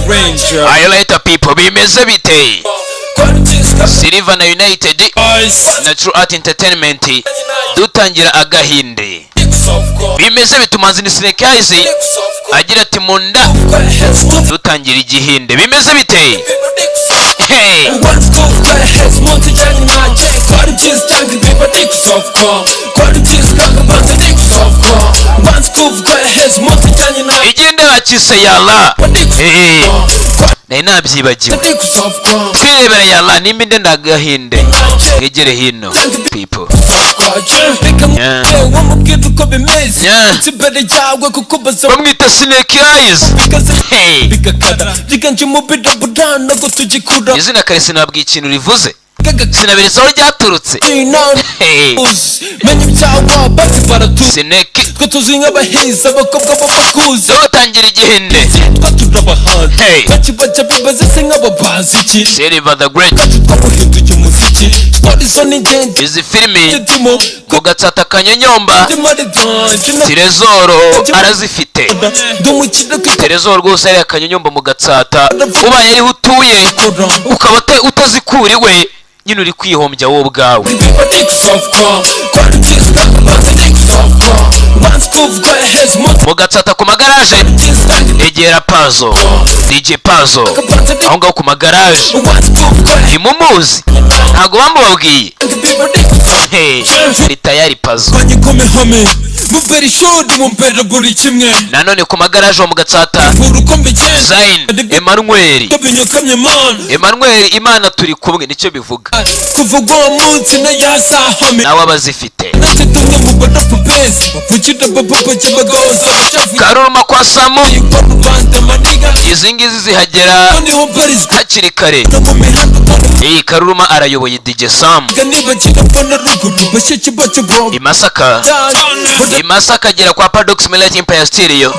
Ranger. Are you later people? Bimeze bite? Silver na United na True Art Entertainment dutangira agahinde. Bimeze bitumanzi ni Snake Eyes agira ati munda dutangira igihinde. Bimeze bite? Hey. Igihinde bakise yala. Hey. Nari nabyibagiwe. Twirebera yala nimba inde ndagahinde. Mwegere hino people. Bamwita Snake Eyes. Hey. Izina kare sinabwiye ikintu rivuze. Sinaberetse aho ryaturutse. Hey. Snake. Dutangira igihinde. Hey. Silver the Great. Izi filimi ngo Gatsata Kanyonyomba Tirezoro arazifite. Tirezoro rwose ari Kanyonyomba mu Gatsata ubaye ariho utuye ukaba utazikuriwe nyine uri kwihombya wowe ubwawe. Mu Gatsata ku magaraje egera Pazo DJ Pazo aho ngaho ku magaraje ntimumuzi ntago bamubabwiye. Ni tayari Pazo nanone ku magaraje wo mu Gatsata Zain Emmanuel Imana turi kumwe nicyo bivuga nawe abazifite. Karuruma kwa Samu izi ngizi zihagera hakiri kare. Iyi Karuruma arayoboye DJ Sam. Imasaka agera kwa Paradox Millet Empire Stereo.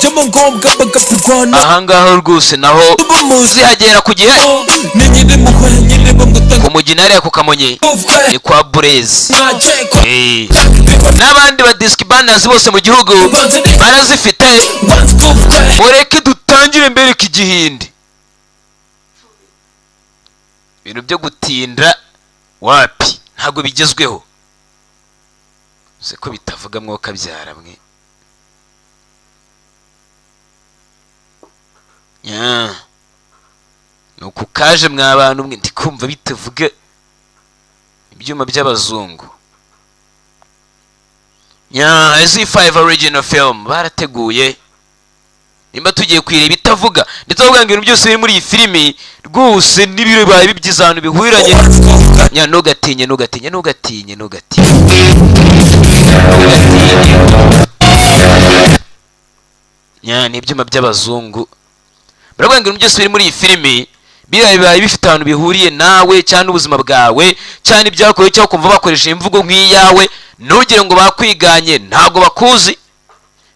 Ahangaho rwose naho zihagera ku gihe. Ku Mujinari ku Kamonyi ni kwa Burezi. N'abandi ba disc banners bose mu gihugu barazifite. Mureke dutangire mbere k'igihinde. Ibintu byo gutinda wapi ntago bigezweho. Seko bitavuga mwoka byaramwe. Nuko kaje mwabantu mwe ndikumva bitavuga ibyuma by'abazungu. SC5 original film barateguye nimba tugiye kwireba bitavuga ndetse bavuga ngo ibintu byose biri muri iyi filimi rwose n'ibiro baye bibyizantu bihuriranye. Ntugatinye ni ibyuma by'abazungu. Baravuga ngo ibintu byose biri muri iyi filimi bibaye bifite ahantu bihuriye nawe cyane ubuzima bwawe cyane ibyakorewe cyangwa kumva bakoresha imvugo nk'iyawe. Ntugire ngo bakwiganye ntago bakuzi.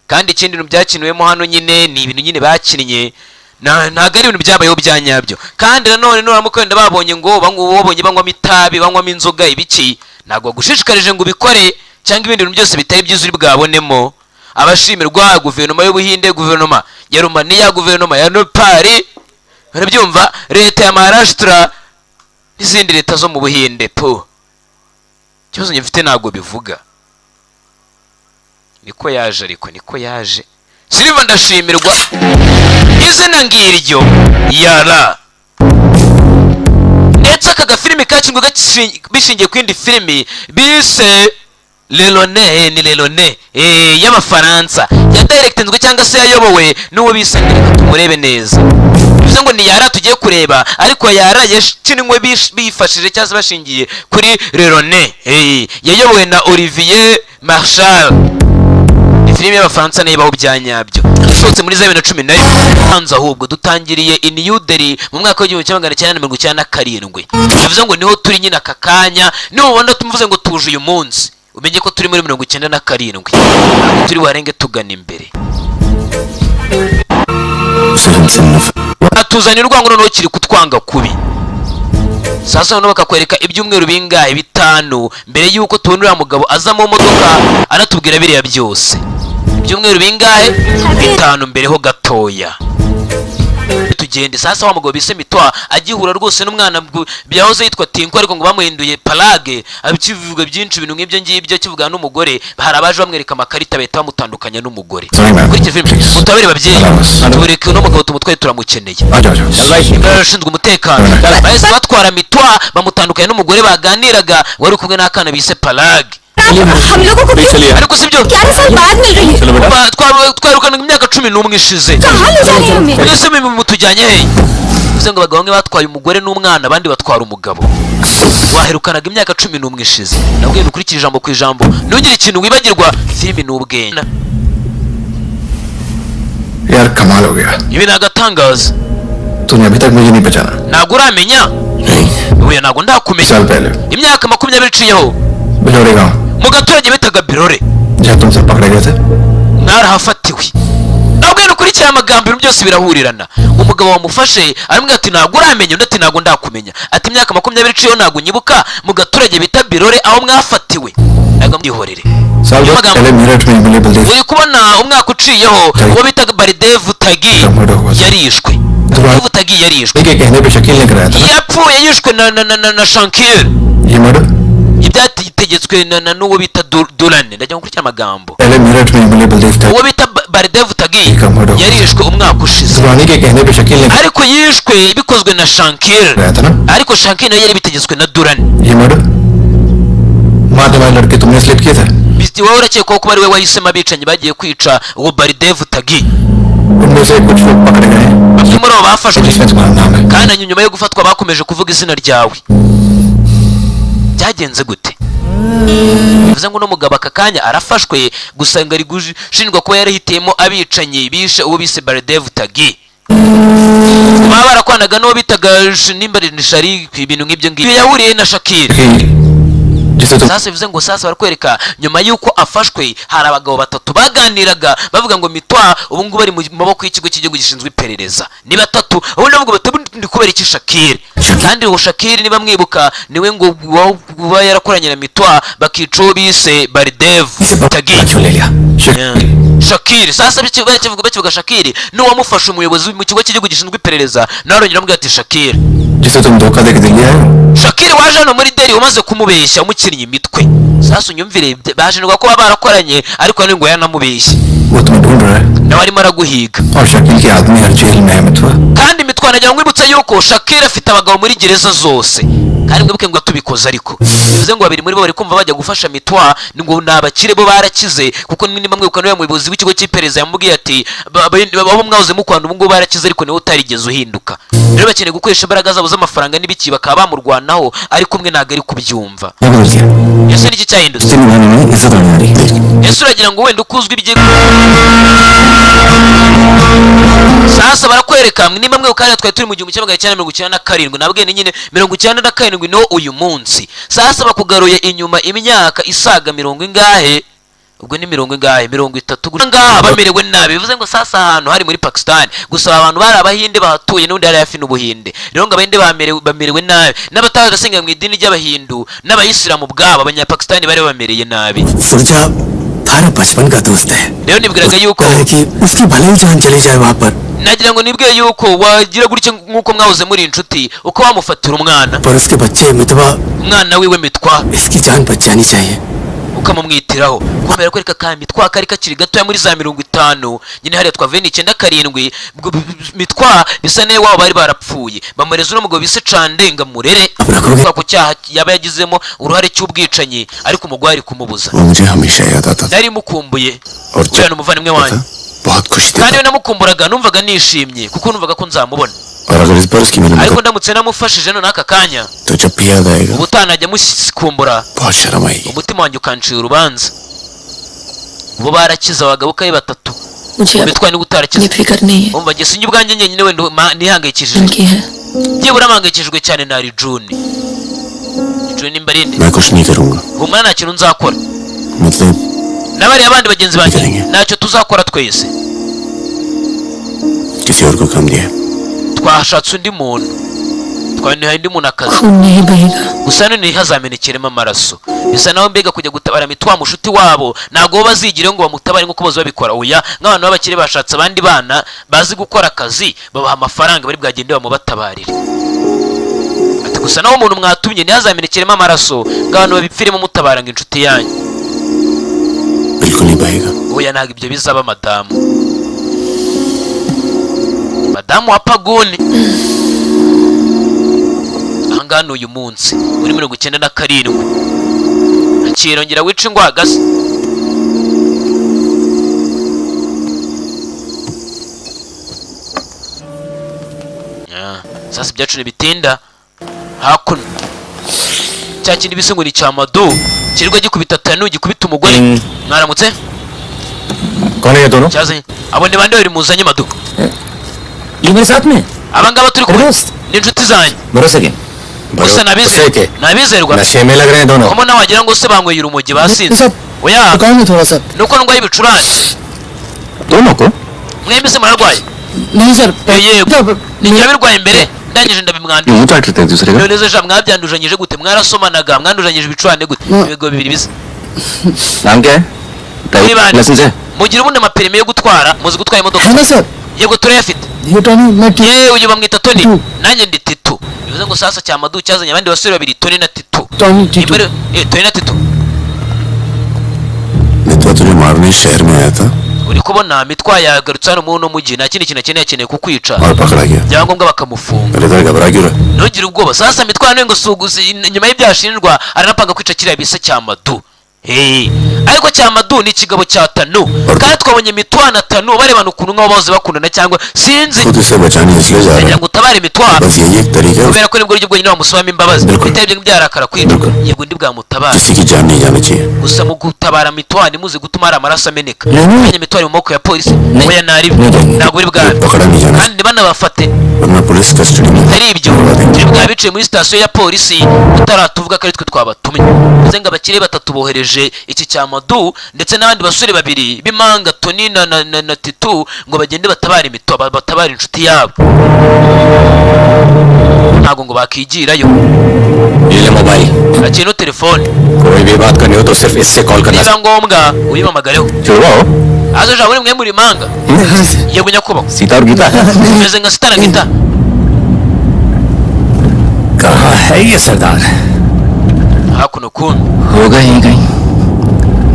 Kandi ikindi bintu byakiniwemo hano nyine ni ibintu nyine bakinnye ntago ari ibintu byabayeho bya nyabyo. Kandi nanone nuramuka wenda babonye ngo babonye banywa itabi banywa inzoga ibiki ntago bagushishikarije ngo ubikore cyangwa ibindi bintu byose bitari byiza uri bwabonemo. Abashimirwa guverinoma y'Ubuhinde, guverinoma ya Romania, guverinoma ya Nepal, barabyumva, leta ya Maharashtra n'izindi leta zo mu Buhinde po. Cyose nyifite ntago bivuga. Niko yaje. Silver ndashimirwa. Izina ngiryo yara. Ndetse aka gafilimi kakingo bishingiye kwindi filimi bise Lelone y'Abafaransa ya directenzwe cyangwa se yayobowe n'uwo bisangira tumurebe neza. Bivuze ngo ni yara tugiye kureba ariko yara yashinwe bifashije cyangwa bashingiye kuri Lelone yayobowe na Olivier Marchal. Filimi y'Abafaransa nayibaho byanyabyo yasohotse muri 2011 hanze ahubwo dutangiriye in New Delhi mu mwaka wa 1997. Bivuze ngo niho turi nyina kakanya niho ubona tumvuze ngo tuje uyu munsi umenye ko turi muri 1997 turi warenge tugana imbere. Atuzanira urwango noneho kiri kutwanga kubi. Sasa no bakakwereka ibyumweru bingahe bitanu mbere yuko tubonera mugabo aza mu modoka aratubwira biriya byose. Ibyumweru bingahe bitanu mbere ho gatoya. tugende. Sasa wa mugabo bise Mitwa agihura rwose n'umwana byahoze yitwa Tinko ariko ngo bamuhinduye Palage, abikivuga byinshi ibintu nk'ibyo ngibyo kivuga n'umugore, hari abaje bamwereka amakarita bahita bamutandukanya n'umugore. Kuri iki film mutabere babyeyi tubureke uno mugabo tumutwaye turamukeneye. Barashinzwe umutekano bahise batwara Mitwa bamutandukanya n'umugore baganiraga wari kumwe n'akana bise Palage. हम लोगों को ariko sibyo 11 साल बाद मिल रही है twarukana imyaka 11 ishize. कहां ले जा रहे हैं हमें Ese mutujyanye he? Uze ngo abagabo bamwe batwaye umugore n'umwana abandi batwara umugabo. Waherukanaga imyaka 11 ishize. Nabwiye ukurikije ijambo ku ijambo ntugire ikintu wibagirwa, filimi n'ubwenge. यार कमाल हो गया. Ibi nagatangaza. तूने अभी तक मुझे नहीं पहचाना. Ntabwo uramenya? Oya ntabwo ndakumenya. साल पहले Imyaka 20 iciyeho बिलोरे गांव mu gaturage bitaga Birore. जहाँ तुम सब पकड़े गए थे. Narahafatiwe. Nabwiye ukurikije amagambo ibintu byose birahurirana. Umugabo wamufashe aramubwira ati ntabwo uramenya, undi ati ntabwo ndakumenya. Ati imyaka 20 iciyeho ntabwo nyibuka mu gaturage bita Birore aho mwafatiwe. Ntabwo mbyihorere. साल पहले मेरठ में मिले Baldev. Uri kubona umwaka uciyeho uwo bitaga Baridev Tagi yarishwe. Baridev Tagi yarishwe. के कहने पे शकील ने कराया था. Yapfuye yishwe na Shankir. ये murder ibyategetswe n'uwo bita Durane. Ndajya gukurikira amagambo. पहले मेरठ में मिले बलदेव था. Uwo bita Baridev Tagi yarishwe umwaka ushize. जुबानी के कहने पे शकील ने ariko yishwe bikozwe na Shankir. कराया था ना. ariko Shankir nayo yari bitegetswe na Durane. ये मर्डर माँ तुम्हारे लड़के तुमने स्लिप किया था. Biti wowe urakeka ko ari we wahisemo abicanyi bagiye kwica uwo Baridev Tagi. उनमें से कुछ लोग पकड़े गए bamwe muri abo bafashwe जिसमें तुम्हारा नाम है. kandi nyuma yo gufatwa bakomeje kuvuga izina ryawe. Byagenze gute? Bivuze ngo n'umugabo aka kanya arafashwe gusa ngo ari gushinjwa kuba yarahitiyemo abicanyi bishe uwo bise Baridev Tagi. Baba barakwanaga n'uwo bitaga Nimbari Nishari ibintu nk'ibyo ngibyo yahuriye na Shakir. Sasa bivuze ngo sasa barakwereka nyuma yuko afashwe hari abagabo batatu baganiraga bavuga ngo Mitwa ubu ngubu bari mu maboko y'ikigo cy'igihugu gishinzwe iperereza. Ni batatu ubundi bavuga bati kubera iki Shakir. Kandi uwo Shakir niba mwibuka niwe ngo kuba yarakoranye na Mitwa bakica bise Baridev Tagi. Shakir sasa bakivuga Shakir n'uwamufashe umuyobozi mu kigo cy'igihugu gishinzwe iperereza narongera amubwira ati Shakir. Shakir waje hano muri Delhi umaze kumubeshya umukinnyi imitwe. Sasa unyumvire bajenirwa ko barakoranye ariko ngo yanamubeshye. Nawe arimo araguhiga. Kandi Mitwa nagira ngo ibutse yuko Shakir afite abagabo muri gereza zose. Kandi mwibuke ngo tubikoze ariko bivuze ngo babiri muri bo bari kumva bajya gufasha Mitwa ngo nabakire bo barakize kuko nimwe mwibuka n'uwo muyobozi w'ikigo cy'iperereza yamubwiye ati abo mwahoze mukwanda ubu ngo barakize ariko niwe utarigeze uhinduka. Rero bakeneye gukoresha imbaraga zabo z'amafaranga n'ibiki bakaba bamurwanaho ariko umwe ntago ari kubyumva. Ese niki cyahindutse? Ese uragira ngo wenda ukuzwe ibye sasa barakwereka nimba mwe ukanya twari turi mu 1997 nabwiye ni nyine 97 no uyu munsi. Sasa bakugaruye inyuma imyaka isaga 70 ingahe ubwo ni 70 ingahe 30 ngaha bamerewe nabi. Bivuze ngo sasa ahantu hari muri Pakistan gusa abantu bari abahinde bahatuye n'undi hari hafi n'ubuhinde. Rero ngo abahinde bamerewe nabi n'abatarasenga mu idini ry'abahindu n'abayisilamu bwabo abanyapakistani bari bamereye nabi. सुरजा थारा बचपन का दोस्त है. Rero nibwiraga yuko उसकी भले ही जान चली जाए वहां पर. nagira ngo nibwiye yuko wagira gutya nkuko mwahoze muri inshuti uko wamufatira umwana. पर उसके बच्चे मितवा umwana wiwe Mitwa इसकी जान बच जानी चाहिए. ukamumwitiraho kwambara kwereka ka Mitwa kari kakiri gato ya muri za 50 nyine hariya twa 97 Mitwa bisa ne wabo bari barapfuye bamureza no mugabo bise Candenga Murere ku cyaha yaba yagizemo uruhare cy'ubwicanyi ariko umugwari kumubuza. मुझे हमेशा याद आता था. Nari mukumbuye और cyane umuvandimwe wanjye बहुत खुशी थी. kandi we namukumburaga numvaga nishimye kuko numvaga ko nzamubona. और अगर इस बार उसकी मैंने ariko ndamutse namufashije none aka kanya तो जब भी याद आएगा ubutanajya musikumbura बहुत शर्म आएगी. umutima wanjye ukancira urubanza. Bo barakiza abagabo kaye batatu मुझे Mitwa ni gutarakiza. ये फिक्र नहीं है umva ngesinye ubwanjye nyenyine wenda nihangayikishije उनकी है. byibura mpangayikishijwe cyane na June Mbarinde. मैं कुछ नहीं करूंगा. Humana nta kintu nzakora मतलब n'abari abandi bagenzi banjye ntacyo tuzakora twese. किसी और को काम दिया. Twashatse undi muntu twanihaye undi muntu akazi खून नहीं बहेगा. gusa none ntihazamenekeremo amaraso. bisa naho mbega kujya gutabara mitwa mushuti wabo ntago bazigire ngo bamutabare nkuko bozo babikora oya nk'abantu b'abakire bashatse abandi bana bazi gukora akazi babaha amafaranga bari bwagende bamubatabarire ati gusa naho umuntu mwatumye ntihazamenekeremo amaraso ng'abantu babipfiremo mutabara ngo inshuti yanyu बिल्कुल नहीं पाएगा oya ntabwo ibyo bizaba madamu wa pagoni ahangaha ni uyu munsi muri 97 akirongera wica ingwagasi sasa ibyacu bitinda hakuno cya kindi bisungura icyamado kirirwa gikubita tanu gikubita umugore mwaramutse कौन है ये दोनों cyazanye abo ni bande bari muzanye madu ये मेरे साथ में abangaba turi kumwe ni inshuti zanyu भरोसे के gusa nabizerwa नशे में लग रहे हैं दोनों komo nawe wagira ngo se banyweye urumogi basinze oya दुकान थोड़ा सा nuko ndwaye ibicurane दोनों को mwembi se murarwaye नहीं sir yego ninjye birwaye imbere ndangije ndabimwandura मुंह चाट रहे थे दूसरे का none se ja mwabyandujanyije gute mwarasomanaga mwandujanyije ibicurane gute ibigo bibiri bisa नाम क्या है Muri bande. लाइसेंस है mugira ubundi amaperime yo gutwara muzi gutwara imodoka है ना सर yego turayafite ये टोनी मैं yewe uyu bamwita Tony nanjye ndi Tito bivuze ngo sasa cyamadu cyazanye abandi basore babiri Tony na Tito Tony imbere Tony na Tito मित्वा तुझे मारने शहर में आया था uri kubona mitwa yagarutse hano mu no mujyi nta kindi kintu akeneye kukwica और पकड़ा गया byangombwa bakamufunga पहले तो घबरा क्यों रहा ntugire ubwoba sasa mitwa hano ngo suguzi nyuma y'ibyashinjwa aranapanga kwica kiriya bisa cyamadu ariko cyamadu ni ikigabo cya Tanu kandi twabonye mitwa na Tanu barebana ukuntu nk'abo bose bakundana cyangwa sinzi खुद इसे बचाने इसलिए जा रहा kugira है ngo utabare mitwa बस यही एक तरीका है kubera ko nibwo buryo bwonyine wamusubamo imbabazi bitari ibyo byarakara kwica yego ndi bwamutabara किसी की जान नहीं जानी चाहिए gusa mu gutabara mitwa ntimuzi gutuma hari amaraso ameneka menye mitwa ari mu maboko ya polisi oya naribi ntabwo uri bwawe पकड़ा नहीं जाना kandi banabafate वरना पुलिस कस्टडी में ari ibyo turi bwa biciye muri sitasiyo ya polisi utaratuvuga ko ari twe twabatumye bivuze ngo abakire batatu bohereje iki cyamadu ndetse n'abandi basore babiri b'imanga Tony na Titu ngo bagende batabare imitwa batabare inshuti yabo ntabwo ngo bakigirayo ये ले mobile akira no telefone कोई भी बात करनी हो तो सिर्फ इससे कॉल करना niba ngombwa uyimamagareho चुड़वाओ azo ja muri mwe muri manga yego nyakubahwa Sita और Gita meze nka sitara gita कहाँ है ये सरदार hakuno kuntu होगा यहीं कहीं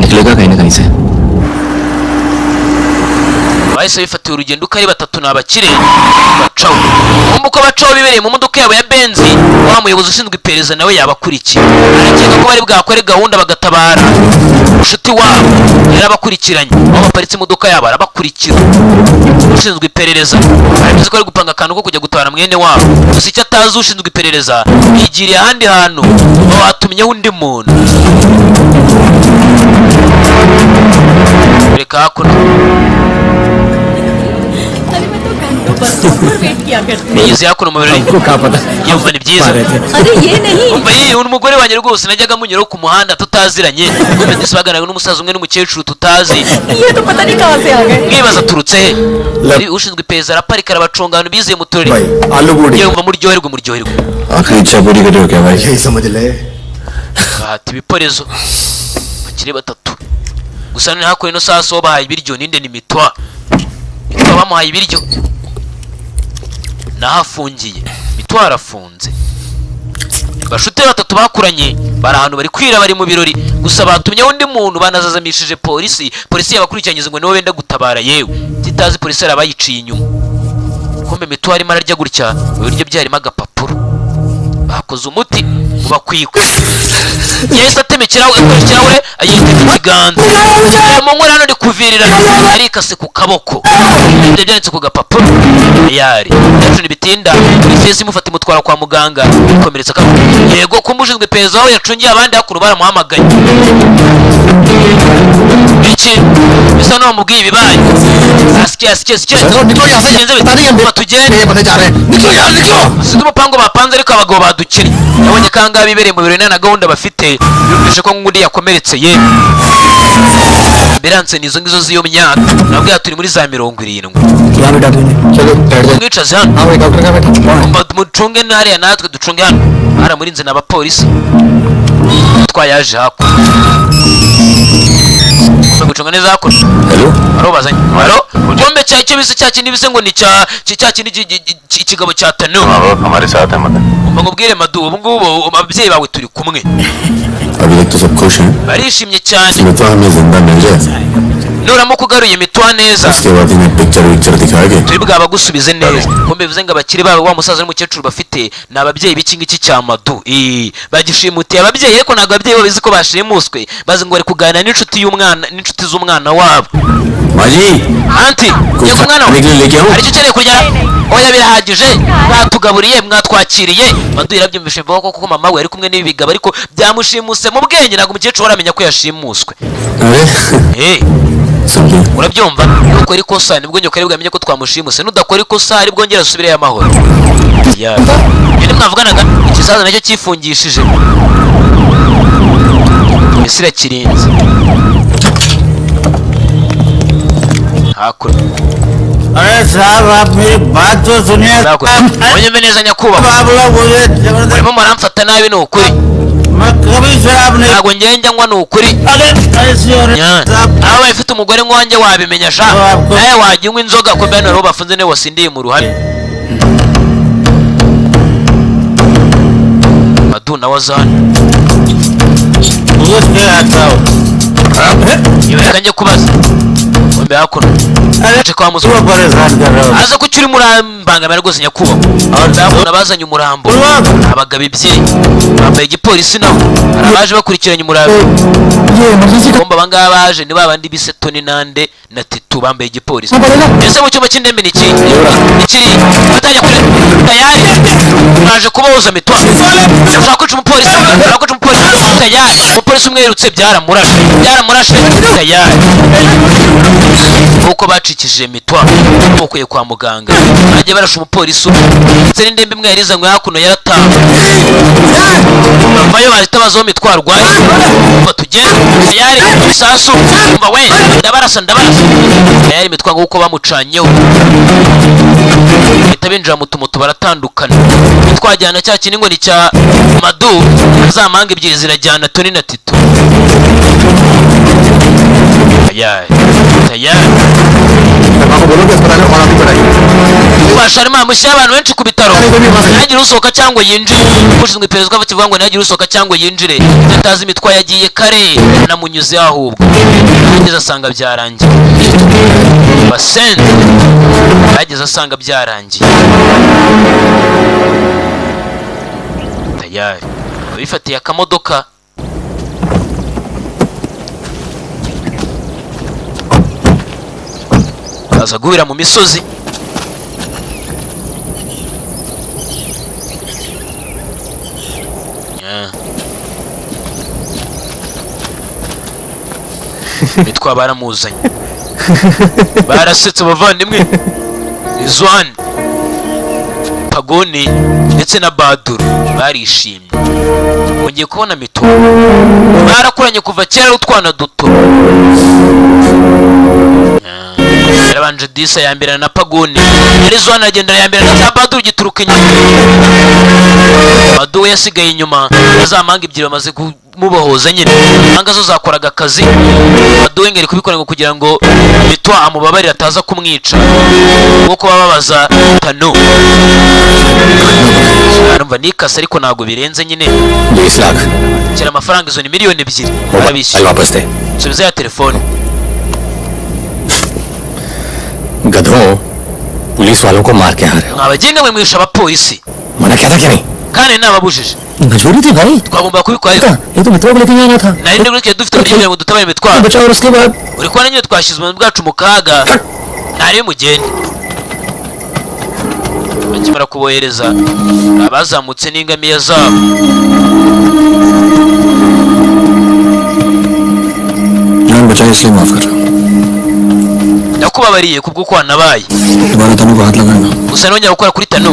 निकलेगा कहीं ना कहीं से bahise bifatiye urugendo uko ari batatu ni abakire bacaho kumva uko bacaho bibereye mu modoka yabo ya benzi wa muyobozi ushinzwe iperereza nawe yabakurikiye arakeka ko bari bwakore gahunda bagatabara inshuti wabo yarabakurikiranye aho baparitse imodoka yabo arabakurikira ushinzwe iperereza arabizi ko ari gupanga akantu ko kujya gutabara mwene wabo gusa icyo atazi ushinzwe iperereza yigiriye ahandi hantu batumyeho undi muntu reka hakuno niyize hakuno mu birori yumva ni byiza umva yiyi umugore wanjye rwose najyaga munyuraho ku muhanda tutaziranye ndetse baganiraga n'umusaza umwe n'umukecuru tutazi mwibaza aturutse he ushinzwe iperereza araparika arabacunga abantu bizeye mu turere आलू पूरी yumva muryoherwe आखिरी इच्छा पूरी करी हो क्या भाई यही समझ ले bahata ibiporezo bakiri batatu gusa none hakuno ino sasa uwo bahaye ibiryo ninde ni mitwa bamuhaye ibiryo naho afungiye mitwa arafunze bashute batatu bakuranye bari ahantu bari kwira bari mu birori gusa batumye undi muntu banazazamishije polisi yabakurikiranye ngo niwe wenda gutabara yewe titazi polisi arabayiciye inyuma kumbe mitwa arimo ararya gutya ibiryo byarimo agapapuro bakoze umuti bakwikwe yahise atemekeraho ikirahure ayiteka ikiganza mu nkora hano ndi kuvirira arikase ku kaboko ibyo byanditse ku gapapuro yari yacu ntibitinda polisi imufata imutwara kwa muganga ikomeretsa akaboko yego kumbe ushinzwe iperereza aho yacungiye abandi hakuno baramuhamagaye iki bisa n'uwo mubwiye ibibaye asike tugende sinzi umupango bapanze ariko abagabo badukennye nabonye kangaha bibereye mu birori na gahunda bafite biyumvishe ko nk'undi yakomeretse ye ambilanse nizo ngizo z'iyo myaka nabwo turi muri za 70 क्या बेटा तूने चलो बैठ जा mwicaze hano हाँ भाई डॉक्टर का बेटा mucunge hariya natwe ducunge hano haramurinze n'abapolisi twayaje hakuno gucunga neza hakuno. Hello aro bazanye aro bombe cya cyo bise cya kindi bise ngo ni cya kindi ikigabo cya Tanu हमारे साथ है Madan ngubwire Madu ubu ngubu ababyeyi bawe turi kumwe अभी तक तो सब खुश हैं barishimye cyane इसमें तो हमें जिंदा मिल जाए nuramuka ugaruye mitwa neza इसके बाद इन्हें पिक्चर दिखाएंगे turi bwabagusubize neza kumbe bivuze ngo abakiri babo wa musaza n'umukecuru bafite ni ababyeyi b'iki ngiki cya Madu bagishimutiye ababyeyi ariko ntabwo ababyeyi babizi ko bashimuswe bazi ngo bari kuganira n'inshuti z'umwana wabo. माजी anti yego mwana खाने के लिए लेके आऊं aricyo ukeneye kurya oya birahagije mwatugaburiye mwatwakiriye Madu yarabyumvishe mvuga ko kuko mama we ari kumwe n'ibi bigabo ariko byamushimuse mu bwenge ntabwo umukecuru aramenya ko yashimuswe. अरे समझे urabyumva nukora ikosa nibwo nyoko ari bwamenye ko twamushimuse nudakora ikosa ari bwongera asubire y'amahoro yari mwavuganaga ikisaza nacyo cyifungishije Misira kirinze hakuno. अरे साहब आप मेरी बात तो सुनिए munyumve neza nyakubahwa आप लोग मुझे जबरदस्त murimo muramfata nabi ni ukuri मैं कभी शराब नहीं ntabwo ngenda nywa ni ukuri अरे ऐसी और साहब aho bafite umugore nk'uwanjye wabimenya sha nawe wajya unywa inzoga ko mbere nabo bafunze niwe wasindiye mu ruhame. Madu nawe azana पूछ के आता हूँ reka njye kubaza wembe hakuno ace kwa क्यों muzungu परेशान कर रहे हो aza ko ukiri murambangamira rwose nyakubahwa ndabona bazanye umurambo abagabo ibyeyi bambaye igipolisi nabo hari abaje bakurikiranye umurambo bomba abangaba baje ni babandi bise Toni Nande na Titu bambaye igipolisi ese mu cyumba cy'indembe ni iki ikiri batajya kure tayari naje kubahoza mitwa ushaka kwica umupolisi tayari umupolisi umwe yirutse byaramurashe tayari uko bacikije mitwa bamukuye kwa muganga bajye barasha umupolisi ndetse n'indembe imwe yarizanywe hakuno yaratawe bayo bahita bazaho mitwa arwaye ngo tugende tayari isasu umva we ndabarasa tayari mitwa ngo uko bamucanyeho bahita binjira mu tumutu baratandukana twajyana cya kintu ngo ni cya Madu azamanga ebyiri zirajyana Toni na Titu tayari basharima mushyira abantu benshi ku bitaro ntihagire usohoka cyangwa yinjire ushinzwe iperereza bakivuga ngo ntihagire usohoka cyangwa yinjire atazi imitwa yagiye kare namunyuze ahubwo yageze asanga byarangiye basenze yageze asanga byarangiye tayari bifatiye akamodoka aza guhira mu misozi mitwa baramuzanye barasetse abavandimwe Rizwan Pagoni ndetse na Baduru barishimye wongeye kubona mitwa barakuranye kuva kera utwana duto yarabanje disa yambera na Pagoni Rizwan agenda yambera na Baduru gituruka inyuma Baduru yasigaye inyuma azamanga ibyiro bamaze mubohoza nyine anga zo zakoraga akazi Baduru ngeri kubikora ngo kugira ngo mitwa amubabarira ataza kumwica kuko bababaza Tanu arumva nikase ariko ntago birenze nyine 20 lakh kira amafaranga izo ni miliyoni 2 कल babishyura वापस दे subiza ya telefone गधों पुलिस वालों को मार के आ रहे हो abagenga mwe mwisha abapolisi मना क्या था क्या नहीं kandi nababujije मजबूरी थी भाई twagomba kubikora ये तो मित्रों को लेके आना था nari ndi gutya dufite kugira ngo dutabare imitwaro बचा और उसके बाद uri kubona nyine twashize ubuzima bwacu mu kaga ntari mugende bakimara kubohereza abazamutse n'ingamiya zabo जान बचाई इसलिए माफ कर रहा हूँ ndakubabariye kubwo ko wanabaye दोबारा तनु को हाथ लगाना gusa nongera gukora kuri Tanu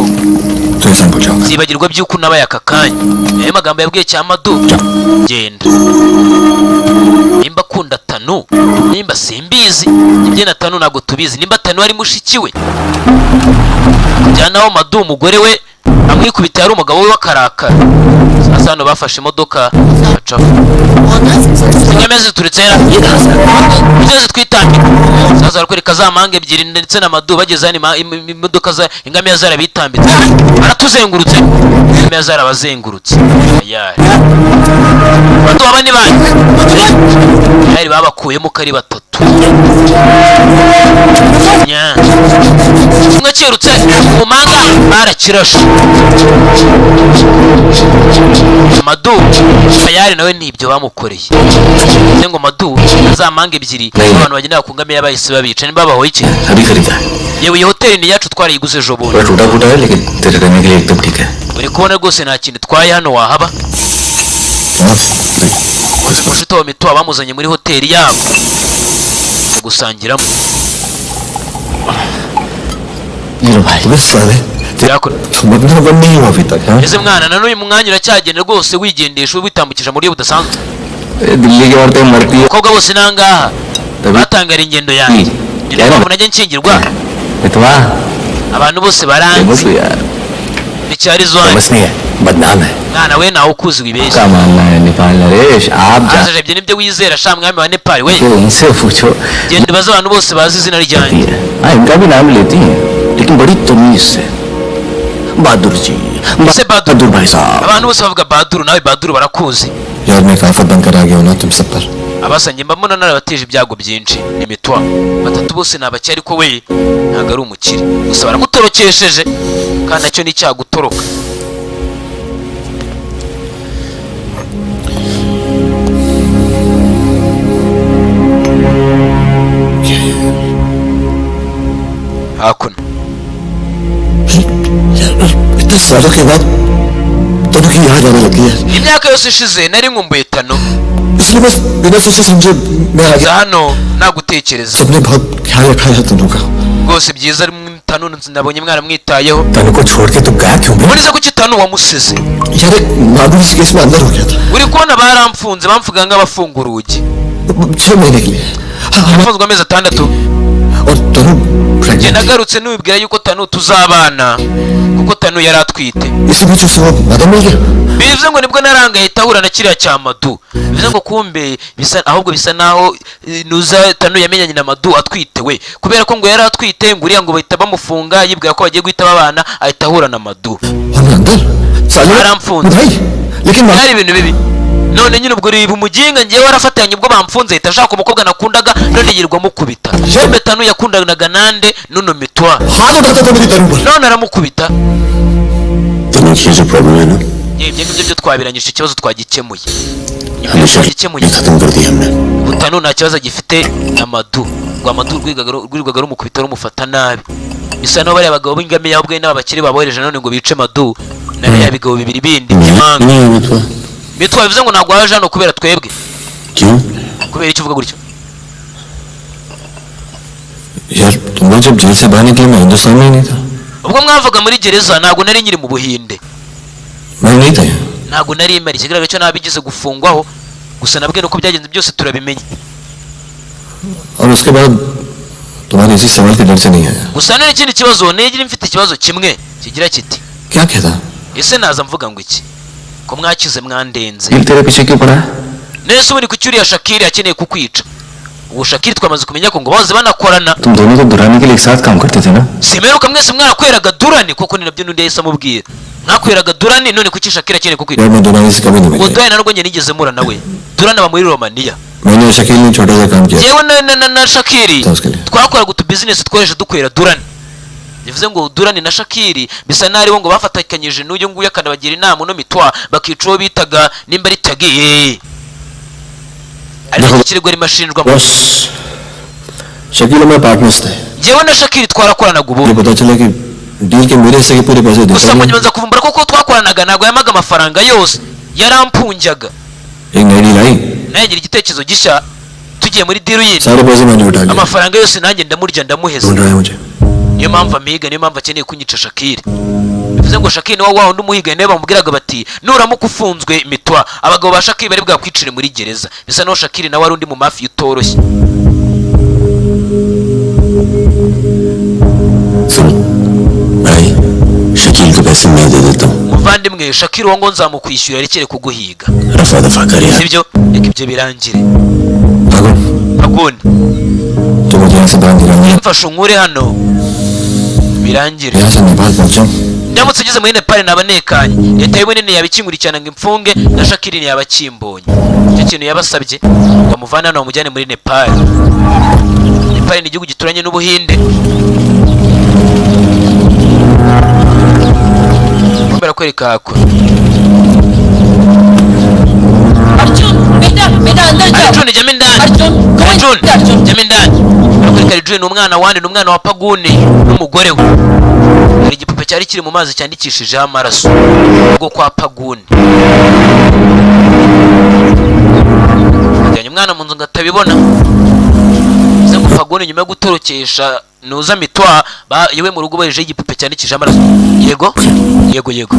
तो ऐसा पहुंचाऊंगा zibagirwa by'uko nabaye aka kanya ayo magambo yabwiye cya Madu genda nimba akunda Tanu nimba simbizi ibye na Tanu ntabwo tubizi nimba Tanu ari mushiki we jyanaho Madu umugore we yikubita yari umugabo we w'akarakara. Sasa hano bafashe imodoka bacaho. Ingamiya zituritse zose twitangira. Sasa barakwereka za mpanga ebyiri ndetse na madu bageze hano imodoka za ingamiya zarabitambitse. Baratuzengurutse. Ingamiya zarabazengurutse. Ayari. Batu abandi bandi. Ayari babakuyemo kari batatu. Nya. Umwe cyerutse mu mpanga barakirashe. Madu Ayari nawe nibyo bamukoreye. Ngo Madu azamanga ebyiri abantu bagenda ku ngamiya bahise babica ni babaho iki? अभी खरीदा Yewe iyi hoteli ni yacu twarayiguze ejo bundi. थोड़ा टूटा फूटा है लेकिन तेरे रहने के लिए एकदम ठीक है Uri kubona rwose nta kintu twaye hano wahaba. Umushuti wa Mito bamuzanye muri hoteli yabo gusangiramo. ये लो भाई बस साले मतलब बन नहीं हुआ अभी तक हाँ Ese mwana na n'uyu mwanya uracyagenda rwose wigendesha witambukisha muri budasanzwe. Delhi की औरतें मरती है Abakobwa bose nangaha batangara ingendo yanjye. Niyo mpamvu najya nkingirwa. इतना Abantu bose baranzi. फेमस हुई यार Icyari zone. फेमस नहीं है बदनाम है Mwana we nawe ukuzi wibeshye. क्या मानना है नेपाल नरेश आप जा Azaje ibyo nibyo wizera sha mwami wa Nepal we. के उनसे पूछो Genda baza abantu bose bazi izina ryanjye. हाँ इनका भी नाम लेती हैं लेकिन बड़ी तमीज से बहादुर जी Ese Baduru. बहादुर भाई साहब Abantu bose bavuga Baduru nawe Baduru barakuzi. यार मैं काफत बनकर आ गया हूँ ना तुम सब पर Abasangiye mbona narabateje ibyago byinshi ni Mitwa. Batatu bose nabaki ariko we ntago ari umukire. Gusa baramutorokesheje kandi nacyo ni cyagutoroka. Hakuno. इतने सालों के बाद तनु की याद आने लगी है Imyaka yose ishize nari nkumbuye Tano. इसलिए बस बिना सोचे समझे मैं आ गया Hano nagutekereza. सबने बहुत ख्याल रखा है तनु का Rwose byiza ari Tano nabonye mwaramwitayeho. तनु को छोड़ के तो गया क्यों मैं Muri se kuki Tano wamusize? यार एक मामूली सी केस में अंदर हो गया था Uri kubona baramfunze bamvuga nk'abafunga urugi. 6 महीने के लिए Yafunzwe amezi 6. और तनु Njye pregnant nagarutse nubwira yuko Tanu tuzabana kuko Tanu yari atwite. इसी बीच उसे वो मदद मिल गया Bivuze ngo nibwo narangaye tahura na kiriya cya Madu. Bivuze ngo kumbe bisa naho nuza Tanu yamenyanye na Madu atwite we. Kubera ko ngo yari atwite ngo uriya ngo bahita bamufunga yibwira ko bagiye guhita babana ahita ahura na Madu. और मैं अंदर साले Baramfunze. भाई लेकिन Byari ibintu bibi. None nyine ubwo riba umuginga ngiye warafatanye ubwo bamfunze ahita ashaka umukobwa nakundaga none yirwa mukubita. Kumbe Tanu yakundanaga nande nuno Mitwa. हाथ उठाता था मेरी तनु पर None aramukubita. तनु की जो प्रॉब्लम है ना Ibyo ngibyo byo twabiranyije ikibazo twagikemuye. हमेशा Twagikemuye. खत्म कर दिया हमने Butanu nta kibazo gifite na Madu. Ngo Madu rwigwaga rumukubita rumufata nabi. Bisa naho bari abagabo b'ingamiya ahubwo n'abakire babohereje none ngo bice Madu. Nabi ya bigabo bibiri bindi by'imanga. Mitwa bivuze ngo ntabwo waje hano kubera twebwe. क्यों Kubera icyo uvuga gutyo. यार तुम लोग जब जेल से बाहर निकले मैं हिंदुस्तान में ही नहीं था Ubwo mwavuga muri gereza ntabwo nari nyiri mu Buhinde. मैं नहीं था Ntabwo nari imari kigaragara cyo nabigize gufungwaho. Gusa nabwe nuko byagenze byose turabimenye. और उसके बाद तुम्हारे इसी सवाल के डर से नहीं आया Gusa none ikindi kibazo negira mfite ikibazo kimwe kigira kiti. क्या कहता Ese naza mvuga ngo iki? Ko mwakize mwandenze. दिल तेरे पीछे क्यों पड़ा है Nese ubundi kuki uriya Shakiri akeneye kukwica? Ubu Shakiri twamaze kumenya ko ngo baze banakorana. तुम दोनों तो दुरानी के लिए एक साथ काम करते थे ना Simeruka mwese mwarakweraga Durani kuko ni nabyo nundi yahise amubwira. Mwakweraga Durani none kuki Shakiri akeneye kukwica? यार मैं दुरानी से कभी नहीं Ngo मिला Durani narwo njye nigeze mura nawe. Durani aba muri Romania. मैंने शकील ने छोटा सा काम किया Yewe na Shakiri था उसके लिए twakoraga utu business tworesha dukwera Durani. Bivuze ngo Durani na Shakiri bisa nari bo ngo bafatakanyije n'uyu nguyu akanabagira inama no Mitwa bakica uwo bitaga nimba ari Tagi. Ariko kirego ari mashinjwa बस शकील और मैं पार्टनर्स थे Yewe na Shakiri twarakoranaga ubu. मुझे पता चला कि डील के मेरे हिस्से के पूरे पैसे देता Gusa नहीं munyuza kuvumbura ko twakoranaga ntabwo yamaga amafaranga yose yarampunjaga. एक नई deal I Nagira igitekerezo gishya tugiye muri deal yindi सारे पैसे मैंने उठा लिए amafaranga yose nanjye ndamurya ndamuheza. ढूंढ रहा है मुझे Niyo mpamvu amiga niyo mpamvu akeneye kunyica Shakiri. Bivuze ngo Shakiri niwe wa wundi umuhiga niwe bamubwiraga bati nuramuka ufunzwe Mitwa abagabo ba Shakiri bari bwakwicire muri gereza. Bisa naho Shakiri nawe ari undi mu mafi utoroshye. सुन भाई शकील के पैसे मैं दे देता हूँ muvandimwe Shakira wango nzamukwishyura rekere kuguhiga रफा दफा कर यार sibyo reka ibyo birangire पागल Paguni तो मुझे यहाँ से बांध दिलाऊंगा mfashe unkure hano birangire यहाँ से नेपाल पहुँचाऊँ ndamutse ugeze muri Nepal naba nekanye leta y'ubunini yabikinkurikirana ngo imfunge na Shakira yabakimbonye icyo kintu yabasabye ngo amuvane hano bamujyane muri Nepal. Nepal ni igihugu gituranye n'Ubuhinde. Mbera kwereka hako Arjun बेटा बेटा अंदर जाओ Arjun jya mindani Arjun jya mindani kwereka Arjun ni umwana wandi ni umwana wa Paguni n'umugore we. Hari igipupe cyari kiri mu mazi cyandikishijeho amaraso ubwo kwa Paguni. Ajyanye umwana mu nzu ngo atabibona ze ngo Paguni nyuma yo gutorokesha nuza mitwa yewe mu rugo baje igipupe cyandikishijeho amaraso. Yego yego yego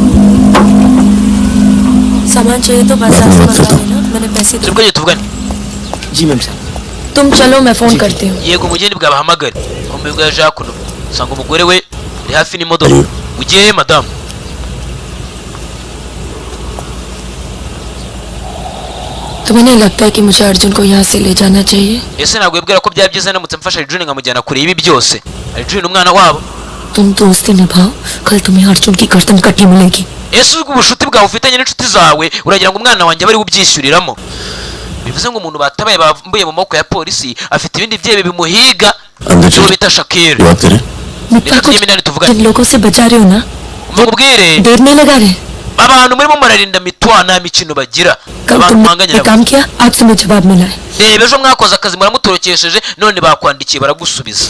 सामान चाहिए तो बाजार से मंगा लेना मैंने पैसे दे tubwo tuvugane. जी मैम साहब तुम चलो मैं फोन करती हूँ Yego mugende bwabahamagare kombe bwa Jacques usanga umugore we ari hafi n'imodoka ugiye madamu तुम्हें नहीं लगता है कि मुझे अर्जुन को यहाँ से ले जाना चाहिए ese ntabwo wibwira ko byaba byiza namutse mfasha Arjun nkamujyana kure ibi byose Arjun umwana wabo तुम दोस्ती निभाओ कल तुम्हें अर्जुन की गर्दन कटी मिलेगी ese ubwo ubushuti bwawe ufitanye n'inshuti zawe uragira ngo umwana wanjye bari bubyishyuriramo bivuze ngo umuntu batabaye bambuye mu maboko ya polisi afite ibindi byebe bimuhiga अंदर cyo चलो bita Shakira बात करें मित्ता Reka tujye tuvugane. जिन लोगों से बचा रहे हो ना mubwire देर नहीं लगा रहे abantu murimo murarinda mitwa nta mikino bagira कल abantu तुमने mwanganye काम किया आज तुम्हें जवाब मिला है reba ejo mwakoze akazi muramutorokesheje none bakwandikiye baragusubiza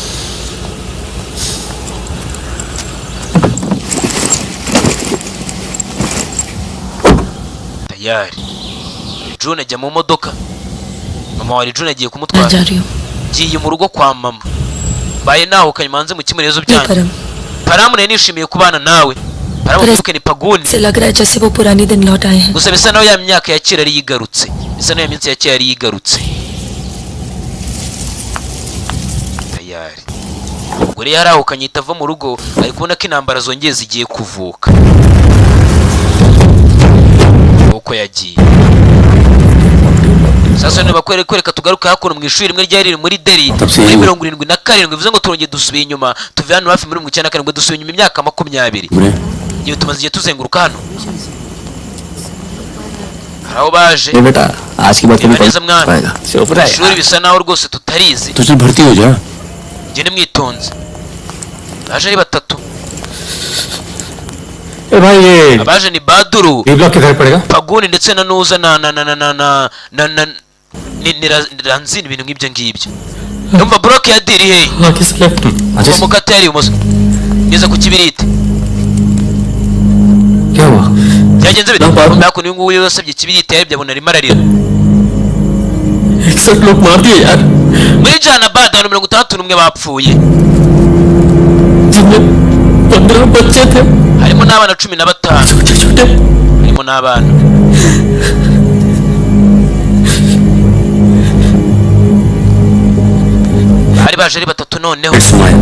tayari Arjun ajya mu modoka mama wa Arjun agiye मैं kumutwara जा रही हूँ ngiye mu rugo kwa mama baye naho kanyimanze mu kimurezo नहीं byanyu परम Paramu nayo nishimiye kubana nawe Paramu kuke ni Paguni से लग रहा है जैसे वो पुराने दिन लौट आए हैं gusa bisa naho ya myaka ya kera yari yigarutse bisa naho ya minsi ya kera yari yigarutse tayari umugore yarahukanye itava mu rugo ari kubona ko intambara zongeye zigiye kuvuka uko yagiye sasa niba kwereka tugaruka hakuno mu ishuri rimwe ryari riri muri Delhi muri 77 bivuze ngo turongeye dusubiye inyuma tuve hano hafi muri 97 dusubiye inyuma imyaka 20 iyo tumaze igihe tuzenguruka hano haraho baje नहीं बेटा आज की बात कभी neza mwana पाएगा चुप रह ishuri bisa naho rwose tutarizi तो चल भर्ती हो जा gende mwitonze baje ari batatu ए भाई ये abaje ni Baduru ये ब्लॉक किधर पड़ेगा Paguni ndetse na Nuza na ni Ranzini ibintu nk'ibyo ngibyo numva block ya Diri hey हाँ किस left kuva mu kateri ibumoso ngeze ku kibiriti क्या हुआ byagenze bite Ntabwo. mbako ni nguyu yasabye kibiriti yari byabona rimwe ararira एक सब लोग मार दिए यार muri Jahanabad abantu 61 bapfuye जिनमें 15 बच्चे थे harimo n'abana 15 छोटे छोटे harimo n'abana bari baje ari batatu noneho सुनाया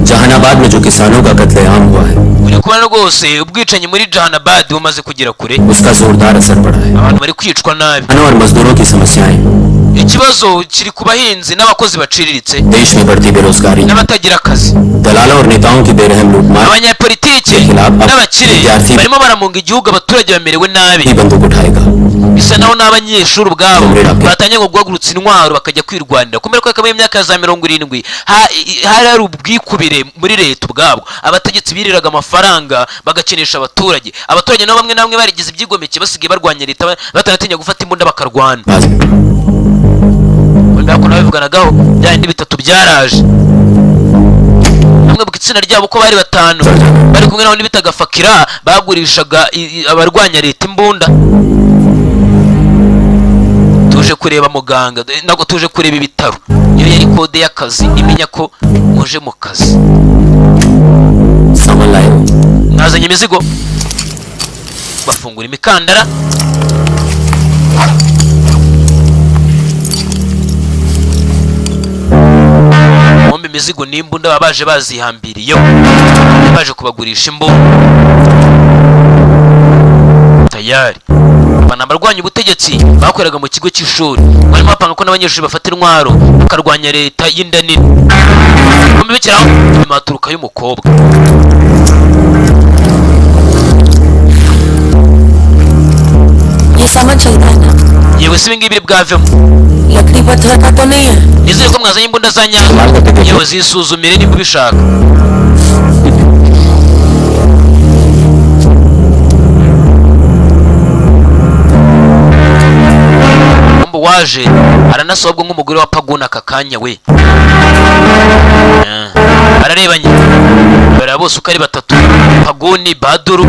जहानाबाद में जो किसानों का कत्लेआम हुआ है uri kubona rwose ubwicanyi muri Jahanabad bumaze kugera kure उसका जोरदार असर पड़ा है abantu bari kwicwa nabi किसानों और मजदूरों की समस्याएं ikibazo kiri ku bahinzi n'abakozi baciriritse देश में बढ़ती बेरोजगारी n'abatagira akazi दलालों और नेताओं की बेरहम लूटमार abanyapolitike n'abakire barimo baramunga igihugu abaturage bamerewe nabi ही बंदूक उठाएगा bisa naho n'abanyeshuri ubwabo batangiye ngo guhagurutsa intwaro bakajya kwirwanira kumera ko akabaye imyaka za 70 hari ari ubwikubire muri leta ubwabo abategetsi biriraga amafaranga bagakinisha abaturage nabo bamwe namwe barigize ibyigomeke basigaye barwanya leta batanatinya gufata imbunda bakarwana ko nawe bivuganagaho byandi bitatu byaraje bamwe mu itsinda ryabo ko bari batanu bari kumwe n'abandi bitaga Fakira bagurishaga abarwanya leta imbunda tuje kureba muganga nako tuje kureba ibitaro iyo yari kode y'akazi imenya ko muje mu kazi nazanye imizigo bafungura imikandara bombe imizigo n'imbunda babaje bazihambiriyeho baje kubagurisha imbunda tayari bana barwanya ubutegetsi bakoreraga mu kigo cy'ishuri barimo bapanga ko n'abanyeshuri bafata intwaro bakarwanya leta y'inda nini bamubikiraho nyuma haturuka y'umukobwa ये समझ चलता है ना yewe si ibingibi bwavemo लकड़ी पत्थर का तो नहीं है nizere ko mwazanye imbunda za nyazo yewe zisuzumire niba ubishaka waje aranasobwa nk'umugore wa Paguna aka kanya we ararebanye bara bose uko ari batatu Paguni Baduru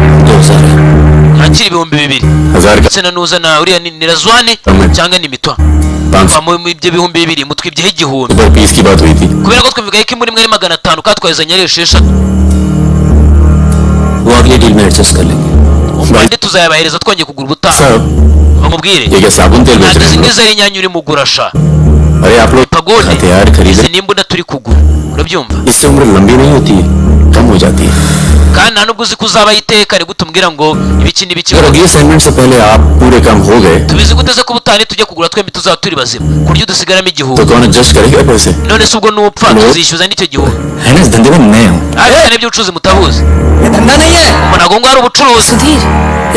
akiri 2000 ndetse na nuza na uriya ni Razwani cyangwa ni Mitwa mu ibyo 2000 mutwibyeho igihumbi kubera ko twumvigaye ko muri mwe ari 500 kandi twazanye ari 6 वो अगले डील में एडजस्ट कर लेंगे umwande tuzayabahereza twongeye kugura ubutaha bamubwire ये क्या साबुन तेल बेच रहे ngize ari inyanya uri mugurasha अरे आप लोग Pagone हथियार खरीदे izi nimbunda turi kugura urabyumva इससे उम्र लंबी नहीं होती है कम हो जाती है kandi nta nubwo uzi ko uzaba iteka ari gutumbwira ngo ibiki n'ibiki अगर अगले असाइनमेंट से पहले आप पूरे काम हो गए tubizi guteze ko ubutane tujya kugura twembi tuzaba turi bazima ku buryo dusigaramo तो igihumbi कौन एडजस्ट करेगा पैसे none se ubwo nupfa tuzishyuza n'icyo gihumbi है ना इस धंधे में नए हो ariko n'iby'ubucuruzi mutabuzi ये धंधा नहीं है ntabwo ngo ari ubucuruzi Sudhir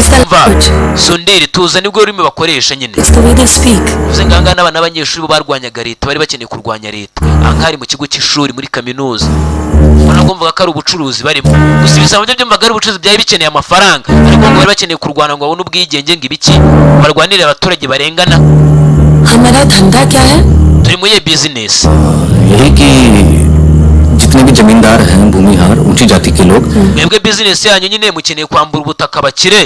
इसका va कुछ Sonderi tuza nibwo urimo bakoresha nyine It's the way they speak. uvuze nganga n'abana b'abanyeshuri bo barwanyaga leta bari bakeneye kurwanya leta ankari mu kigo cy'ishuri muri kaminuza ntabwo mvuga ko ari ubucuruzi barimo gusa ibisabo byo byumvaga ari ubucuruzi byari bikeneye amafaranga ariko ngo bari bakeneye kurwana ngo babone ubwigenge ngo ibiki barwanire abaturage barengana हमारा धंधा क्या है turi muri business यही कि जितने भी जमींदार हैं भूमिहार ऊंची जाति के लोग mwebwe business yanyu nyine mukeneye kwambura ubutaka abakire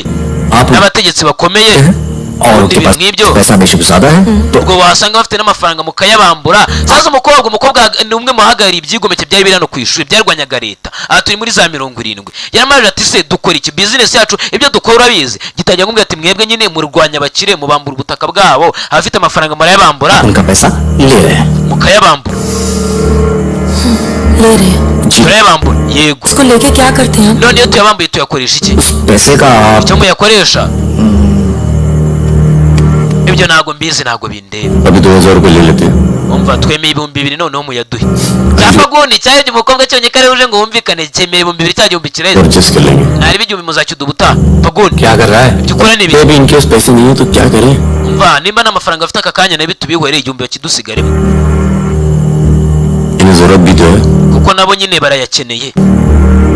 आप n'abategetsi bakomeye और उनके पास nk'ibyo पैसा बेशक ज्यादा है तो ubwo wasanga bafite n'amafaranga mukayabambura sasa umukobwa ni umwe mu bahagarariye ibyigomeke byari biri hano ku ishuri byarwanyaga leta aha turi muri za 70 yaramaje ati se dukora iki business yacu ibyo dukora urabizi gitangira kumbwira ati mwebwe nyine murwanya abakire mubambura ubutaka bwabo abafite amafaranga murayabambura उनका पैसा ले रहे हैं mukayabambura ले रहे हैं turayabambura yego उसको लेके क्या करते हैं हम none iyo tuyabambuye tuyakoresha iki पैसे का आप icyo muyakoresha ibyo ntago mbizi ntago bindeba अभी 2000 रुपए ले लेते हैं umva twemeye 2000 noneho muyaduhe cyapa gundi cyari umukobwa cyonye kare uje ngo wumvikane cyemeye 2000 cyagihumbi kireze adjust कर लेंगे ntari bijyumbi muzacyuda ubuta pagundi क्या कर रहा है ibyo ukora ni तो अभी इनके पास पैसे नहीं है तो क्या करें umva nimba n'amafaranga afite aka kanya nabi tubihwereye igihumbi bakidusigaremo इन्हें जरूरत भी तो है kuko nabo nyine barayakeneye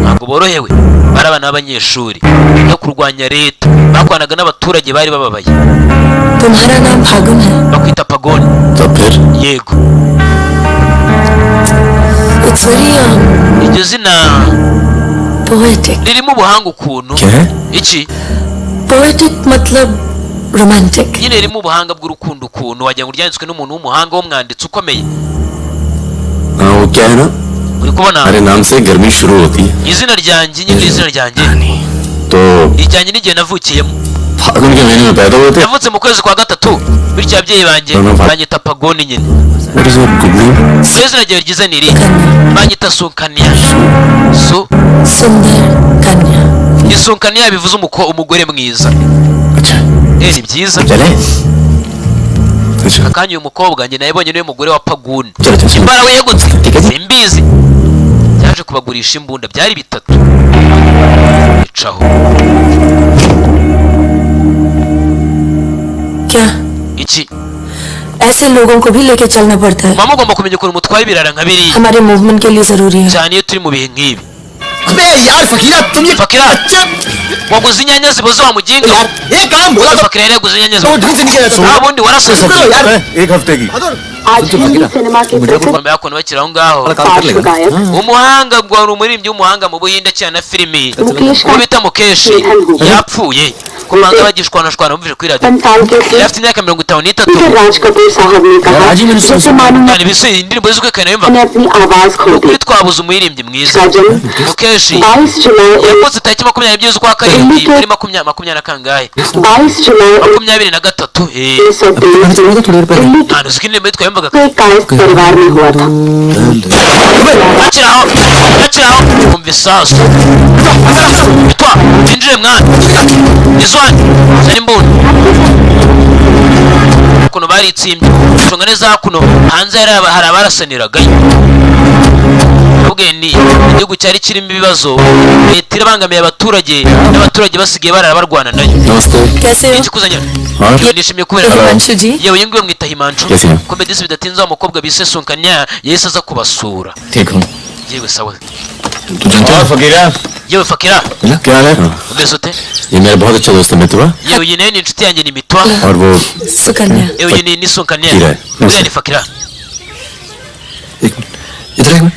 ntabwo borohewe bari abana b'abanyeshuri no kurwanya leta bakwanaga n'abaturage bari bababaye तुम्हारा नाम फागुन है bakwita pagoni तो फिर yego It's very iryo zina poetic. ririmo ubuhanga ukuntu क्या है iki Poetic मतलब romantic. nyine ririmo ubuhanga bw'urukundo ukuntu wagira ngo ryanditswe n'umuntu w'umuhanga w'umwanditsi ukomeye हाँ वो क्या है ना uri kubona हमारे नाम से गर्मी शुरू होती है izina ryanjye nyine izina ryanjye तो rijyanye n'igihe navukiyemo फागुन के महीने में पैदा हुए थे navutse mu kwezi kwa gatatu bityo ababyeyi banjye banyita pagoni nyine What is your good name? ubwo izina ryawe ryiza ni iri banyita sunkaniya su सुंदर कन्या. isunkaniya bivuze umugore mwiza अच्छा ni byiza चले अच्छा akanya uyu mukobwa njye nayibonye niwe mugore wa paguni चलो चलो imbara we yegutse ठीक है जी simbizi yaje kubagurisha imbunda byari bitatu icaho क्या iki ऐसे लोगों को भी लेके चलना पड़ता है. mama ugomba kumenya ukuntu mutwaye ibirara nka biriya हमारे मूवमेंट के लिए जरूरी है. cyane iyo turi mu bihe nk'ibi अबे यार फकीरा तुम ये fakira waguze inyanya ziboze wa muginga यार ये काम बोला तो fakira yari yaguze inyanya तो ziboze ढंग से नहीं किया जाता nta bundi warasoze यार एक हफ्ते की आज हिंदी सिनेमा के प्रसिद्ध bambaye hakuno bakiri aho ngaho पार्श्व गायक umuhanga wari umuririmbyi w'umuhanga mu buhinde cyane na filimi Mukesh uwo का bita mukeshi yapfuye kumanga bagishwanashwana bumvise kuri radiyo 55 साल के थे. yari afite imyaka 53 फिर राज कपूर साहब ने कहा राजी मैंने सुन- जैसे मानो cyane ibisubizo indirimbo z'ukwekana yumva मैंने अपनी आवाज खो दी. ukuri twabuze umuririmbyi mwiza इसका जन्म mukeshi 22 जुलाई yavutse tariki 20 z'ukwa karindwi muri makumyabiri na kangahe 22 जुलाई 23 1923 में Delhi nta ntuzi ko indirimbo yitwa yumvaga के एक कायस्थ परिवार में हुआ था. bakiraho umva isasu twa binjire mwana izo Rizwan zana imbunda kuno baritsimbye cunga neza kuno hanze hari abarasaniraga ubwe ni igihugu cyari kirimo ibibazo leta irabangamiye abaturage n'abaturage basigaye bararbarwana nayo कैसे हो ikikuzanya nishimiye kubera Himanshu जी yewe yingiwe mwita Himanshu Yes, ma'am. ko medisi bidatinze umukobwa bise Sunkanya yahise aza kubasura ठीक हूँ yewe sawa तू जानता है फकीरा yewe Fakira क्या हाल है umeze ute ये मेरा बहुत अच्छा दोस्त है मितवा yewe iyi nayo ni inshuti yanjye ni Mitwa और वो Sukanya yewe iyi ni Sunkanya Fakira. uriya ni Fakira एक मिनट इधर एक मिनट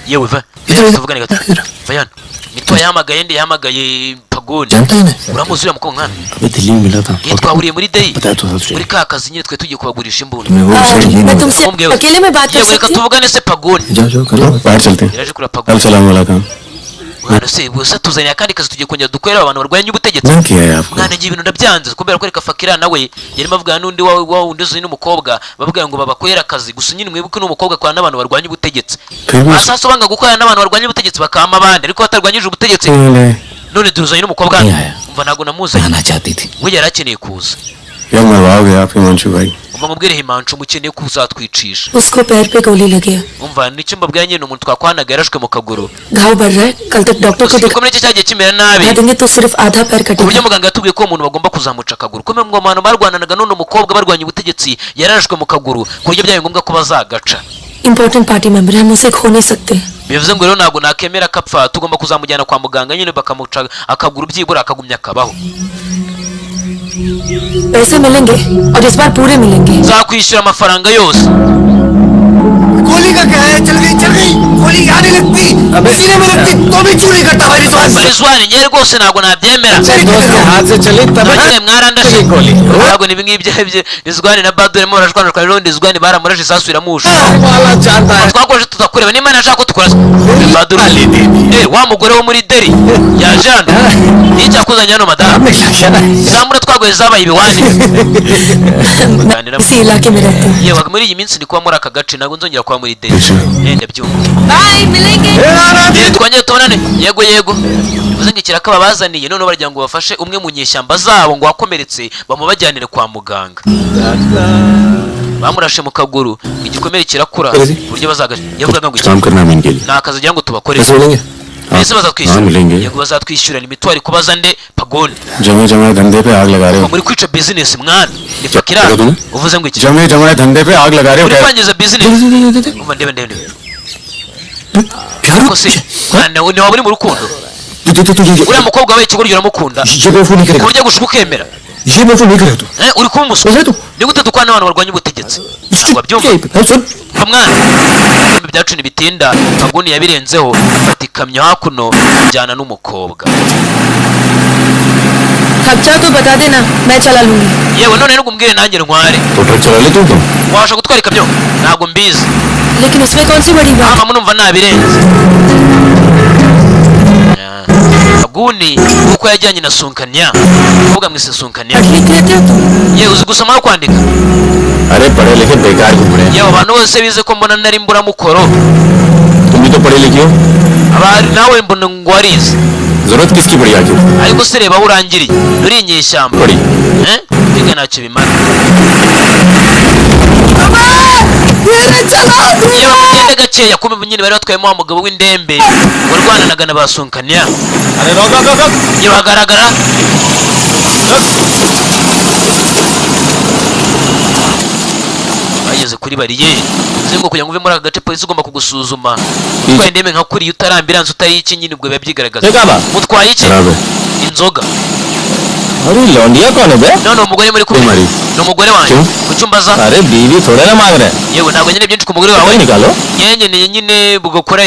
yewe va इधर tuvugane gato इधर vayana Mitwa yahamagaye ndi yahamagaye Pagoni जानता है ना uramuzi uriya mukobwa mwana अबे दिल्ली में मिला था iyo twahuriye muri Delhi बताया तो था तुझे muri ka kazi nyine twe tugiye kubagurisha imbunda मैं वो सही ये मैं नहीं तुमसे Akamubwiye we. अकेले में बात कर yewe reka सकती हूँ tuvugane se Pagoni जाओ जाओ करो बाहर चलते हैं yaraje kura कल Pagoni सलाम वाला काम mwana se gusa tuzaniye akandi kazi tugiye kongera dukorera abantu barwanya ubutegetsi क्या किया है आपको mwana ngiye ibintu ndabyanze kubera ko reka Fakira nawe yarimo avugana n'undi wa wundi uzi n'umukobwa bavuga ngo babakorera akazi gusa nyine mwibuke n'umukobwa akora n'abantu barwanya ubutegetsi फिर भी asasa banga gukorana n'abantu barwanya ubutegetsi bakama abandi ariko batarwanyije ubutegetsi none duruzanye n'umukobwa नहीं आया umva ntabwo namuzanye आना चाहती थी we yari akeneye kuza क्या मरवाओगे आप हिमांशु भाई umva mubwire Himanshu mukeneye kuzatwicisha उसको पैर पे गोली लगी है umva nicyo mbabwira nyine umuntu twakwanaga yarashwe mu kaguru घाव बढ़ रहा है कल तक डॉक्टर को gusa muri icyo cyagiye kimera nabi दिखा देंगे तो सिर्फ आधा पैर ku buryo कटेगा muganga yatubwiye ko uwo muntu bagomba kuzamuca akaguru kumwe mu bantu barwananaga none umukobwa barwanya ubutegetsi yararashwe mu kaguru ku buryo byabaye ngombwa ko bazagaca important party member है हम उसे खो नहीं सकते bivuze ngo rero ntabwo nakemera akapfa tugomba kuzamujyana kwa muganga nyine bakamuca akaguru byibura akagumya akabaho पैसे मिलेंगे और इस बार पूरे मिलेंगे nzakwishyura amafaranga yose गोली का क्या है चल गई गोली यहाँ नहीं लगती सीने में लगती तो भी चोरी करता भाई Rizwan Rizwan njye rwose ntabwo nabyemera हाथ से चली तब namwe mwarandashe ntabwo nibi ngibi bya Rizwan na Badu barimo barashwanishwa rero Rizwan baramurashe isasu iramusha twakoresha tutakureba niba nashaka ko tukora Badu wa mugore wo muri Delhi yaje hano nicyo akuzanye hano madamu zamura twagoye zabaye ibiwani इसी इलाके में रहते हैं yewe muri iyi minsi ndi kuba muri aka gace ntabwo nzongera kuba muri Delhi ndabyumva bye मिलेंगे twongere tubonane yego bivuze ngo ikiraka babazaniye none baragira ngo bafashe umwe mu nyeshyamba zabo ngo wakomeretse bamubajyanire kwa muganga bamurashe mu kaguru igikomere kirakura ku buryo bazaga yavugaga ngo काम करना है इनके लिए ni akazi agira ngo tubakorere पैसे मिलेंगे mbese हाँ bazatwishyura मिलेंगे yego bazatwishyura ni mitwari kubaza nde Pagoni जमे जमे धंधे पे आग लगा रहे हो muri kwica business mwana ni Fakira Reka tume. uvuze ngo iki जमे जमे धंधे पे आग लगा रहे हो uri क्या kwangiza business umva ndebe प्यार ko se mwana ni waba uri mu rukundo तू uriya mukobwa wabaye ikigoryi uramukunda ये बेवकूफ नहीं ku करेगा buryo gushuka ukemera ये बेवकूफ नहीं करेगा तू uri kuba umuswa वैसे तू ni gute dukwana n'abantu barwanya ubutegetsi ntabwo abyumva सुन mwana ibihembo byacu ntibitinda Pagoni yabirenzeho afata ikamyo hakuno ijyana n'umukobwa खर्चा तो बता देना मैं चला लूंगी yewe none nubwo umbwire nanjye ntware तो ट्रक चला ले तुम wabasha gutwara ikamyo ntabwo mbizi लेकिन इसमें कौन सी बड़ी बात ama munumva nabirenze Pagoni kuko yajyanye na Sunkanya umukobwa mwise Sunkanya पढ़ लिख लेते हो तुम yewe uzi gusoma no kwandika अरे पढ़े लिखे बेकार घूम रहे हैं yewe abantu bose bize ko mbona nari mburamukoro तुम भी तो पढ़े लिखे हो abari nawe mbona ngo warize जरूरत किसकी पड़ी आखिर ariko se reba aho urangiriye uri inyeshyamba पड़ी biga ntacyo bimara yewe mugende gakeya kumva nyine bari batwayemo wa mugabo w'indembe warwananaga na ba Sunkanya अरे रोक रोक रोक yewe hagaragara bageze kuri bariyeri bivuze ngo kugira ngo uve muri aka gace polisi igomba kugusuzuma utwaye indembe nka kuriya utarambiranze utari iki nyine ubwo biba byigaragaza mutwaye iki खराब है inzoga अरे लौंडिया कौन है बे none umugore muri kumwe Mari. ni umugore wanjye Cyo? ku cyumba za अरे बीवी थोड़े ना मांग रहे हैं yewe ntabwo nyine byinshi ku mugore wawe वही निकालो nyenye nyine bwo kuri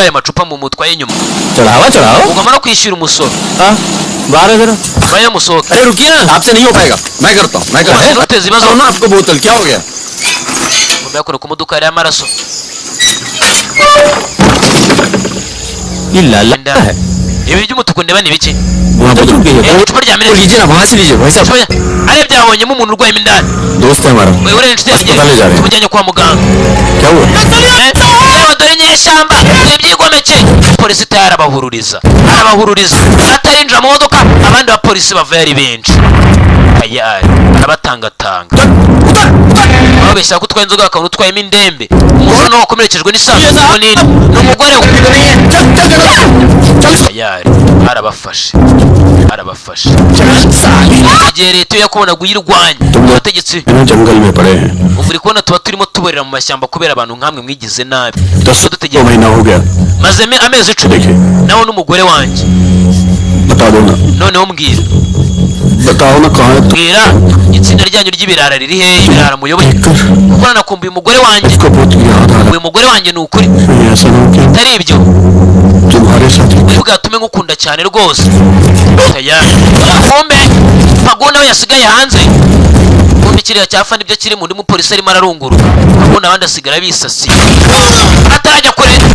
aya macupa mu mutwaye inyuma चढ़ावा चढ़ाओ ugomba no kwishyura umusoro हाँ बाहर है जरा bayo musohoka अरे रुकिए ना आपसे नहीं हो पाएगा मैं करता हूँ मैं करता हूँ ntuteze ibibazo ना आपको बोतल क्या हो गया ngomba yakora ku modoka yari amaraso ये लाला है ibi by'umutuku ndeba ni biki वहाँ पर रुक गई है icupa rya वो minesi लीजिए ना वहाँ से लीजिए भाई साहब ari byabonyemo umuntu urwayemo indani दोस्त है हमारा wewe uri inshuti yanjye Hospitali za leta. tumujyanye kwa muganga क्या हुआ yewe dore inyeshyamba ibyigomeke polisi itari arabahururiza atarinjira mu modoka abandi abandi bapolisi bava ari benshi tayari arabatangatanga babeshya ko utwaye inzoga akabona utwayemo indembe umuntu nawe wakomerekejwe n'isasu munini ni umugore we tayari arabafashe igihe leta yakubonaga uyirwanya abategetsi जंगल में पड़े हैं muri kubona tuba turimo tuborera mu mashyamba kubera abantu nkamwe mwigize nabi 10 महीना हो गया maze amezi 10 nawe n'umugore wanjye बता दो ना noneho mbwira बताओ ना कहाँ है mbwira itsinda ryanyu ry'ibirara riri hehe ibirara muyoboye kuko nakumbuye umugore wanjye इसको बहुत याद आ रहा uyu mugore wanjye ni ukuri है ऐसा ना हो कि atari ibyo तुम्हारे साथ uri bwatume ngukunda cyane rwose tayari kumbe paguna we yasigaye hanze kumbe kiriya cyafa nibyo kiri mu ndi mupolisi arimo ararunguruka paguna abandi asigara bisasiye atarajya kure